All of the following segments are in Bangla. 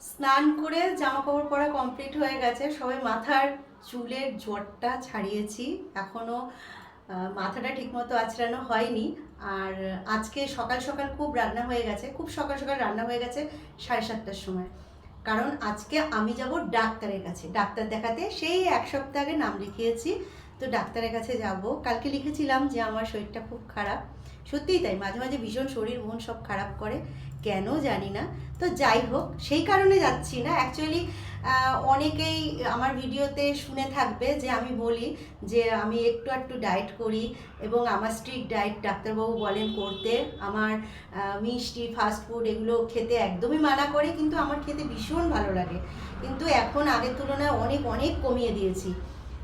স্নান করে জামা কাপড় পরা কমপ্লিট হয়ে গেছে, সবাই মাথার চুলের জটটা ছাড়িয়েছি, এখনও মাথাটা ঠিকমতো আঁচড়ানো হয়নি। আর আজকে সকাল সকাল খুব রান্না হয়ে গেছে, খুব সকাল সকাল রান্না হয়ে গেছে 7:30টার সময়। কারণ আজকে আমি যাব ডাক্তারের কাছে, ডাক্তার দেখাতে। সেই এক সপ্তাহ আগে নাম লিখিয়েছি, তো ডাক্তারের কাছে যাব। কালকে লিখেছিলাম যে আমার শরীরটা খুব খারাপ, সত্যিই তাই, মাঝে মাঝে ভীষণ শরীর মন সব খারাপ করে, কেন জানি না। তো যাই হোক, সেই কারণে যাচ্ছি না অ্যাকচুয়ালি। অনেকেই আমার ভিডিওতে শুনে থাকবে যে আমি বলি যে আমি একটু একটু ডায়েট করি, এবং আমার স্ট্রিক্ট ডায়েট ডাক্তারবাবু বলেন করতে। আমার মিষ্টি ফাস্টফুড এগুলো খেতে একদমই মানা করে, কিন্তু আমার খেতে ভীষণ ভালো লাগে। কিন্তু এখন আগের তুলনায় অনেক অনেক কমিয়ে দিয়েছি।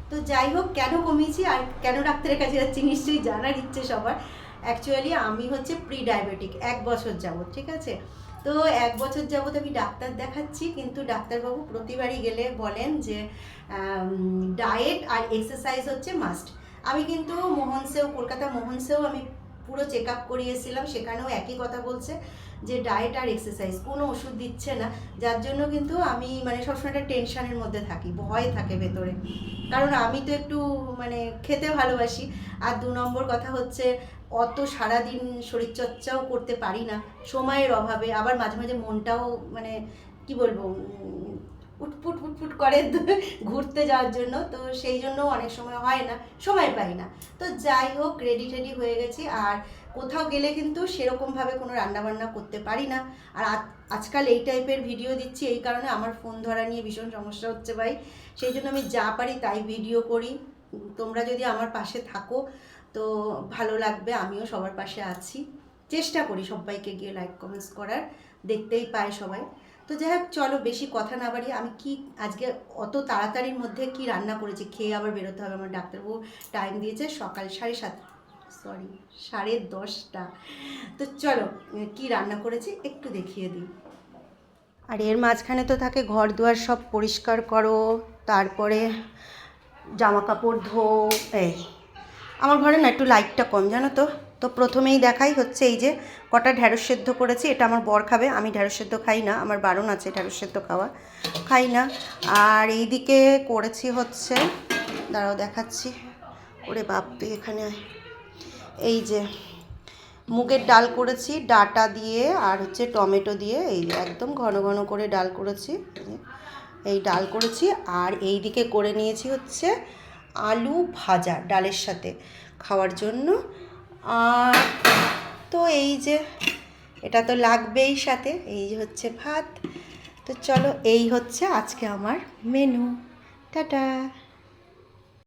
তো যাই হোক, কেন কমিয়েছি আর কেন ডাক্তারের কাছে যাচ্ছি নিশ্চয়ই জানার ইচ্ছে সবার। অ্যাকচুয়ালি আমি হচ্ছে প্রি ডায়াবেটিক 1 বছর যাবত, ঠিক আছে। তো 1 বছর যাবত আমি ডাক্তার দেখাচ্ছি, কিন্তু ডাক্তারবাবু প্রতিবারই গেলে বলেন যে ডায়েট আর এক্সারসাইজ হচ্ছে মাস্ট। আমি কিন্তু কলকাতা মোহনসেও আমি পুরো চেক আপ করিয়েছিলাম, সেখানেও একই কথা বলছে যে ডায়েট আর এক্সারসাইজ, কোনো ওষুধ দিচ্ছে না। যার জন্য কিন্তু আমি মানে সবসময় একটা টেনশনের মধ্যে থাকি, ভয় থাকে ভেতরে, কারণ আমি তো একটু মানে খেতে ভালোবাসি। আর 2 নম্বর কথা হচ্ছে অত সারাদিন শরীরচর্চাও করতে পারি না সময়ের অভাবে, আবার মাঝে মাঝে মনটাও মানে কি বলবো উটপুট উটপুট করে ঘুরতে যাওয়ার জন্য, তো সেই জন্য অনেক সময় হয় না, সময় পাই না। তো যাই হোক, রেডি টেডি হয়ে গেছি। আর কোথাও গেলে কিন্তু সেরকমভাবে কোনো রান্নাবান্না করতে পারি না। আর আজকাল এই টাইপের ভিডিও দিচ্ছি এই কারণে, আমার ফোন ধরা নিয়ে ভীষণ সমস্যা হচ্ছে ভাই, সেই জন্য আমি যা পারি তাই ভিডিও করি। তোমরা যদি আমার পাশে থাকো তো ভালো লাগবে, আমিও সবার পাশে আছি, চেষ্টা করি সবাইকে গিয়ে লাইক কমেন্টস করার, দেখতেই পায় সবাই। তো যাই হোক, চলো বেশি কথা না বাড়িয়ে আমি কি আজকে অত তাড়াতাড়ির মধ্যে কি রান্না করেছি, খেয়ে আবার বেরোতে হবে, আমার ডাক্তারবাবু টাইম দিয়েছে সকাল 10:30। তো চলো কি রান্না করেছি একটু দেখিয়ে দিই। আর এর মাঝখানে তো থাকে ঘর দুয়ার সব পরিষ্কার করো, তারপরে জামা কাপড় ধো। এই আমার ঘরে না একটু লাইটটা কম, জানো তো। তো প্রথমেই দেখাই হচ্ছে এই যে কটা ঢ্যাঁড়স সেদ্ধ করেছি, এটা আমার বর খাবে, আমি ঢ্যাঁড়স সেদ্ধ খাই না, আমার বারণ আছে ঢ্যাঁড়স সেদ্ধ খাওয়া, খাই না। আর এইদিকে করেছি হচ্ছে, দাঁড়াও দেখাচ্ছি, ওরে বাপ তুই এখানে এই যে মুগের ডাল করেছি ডাটা দিয়ে, আর হচ্ছে টমেটো দিয়ে, এই একদম ঘন ঘন করে ডাল করেছি, এই ডাল করেছি। আর এই দিকে করে নিয়েছি হচ্ছে আলু ভাজা ডালের সাথে খাওয়ার জন্য। আর তো এই যে এটা তো লাগবেই সাথে, এই যে হচ্ছে ভাত। তো চলো এই হচ্ছে আজকে আমার মেনু। টাটা।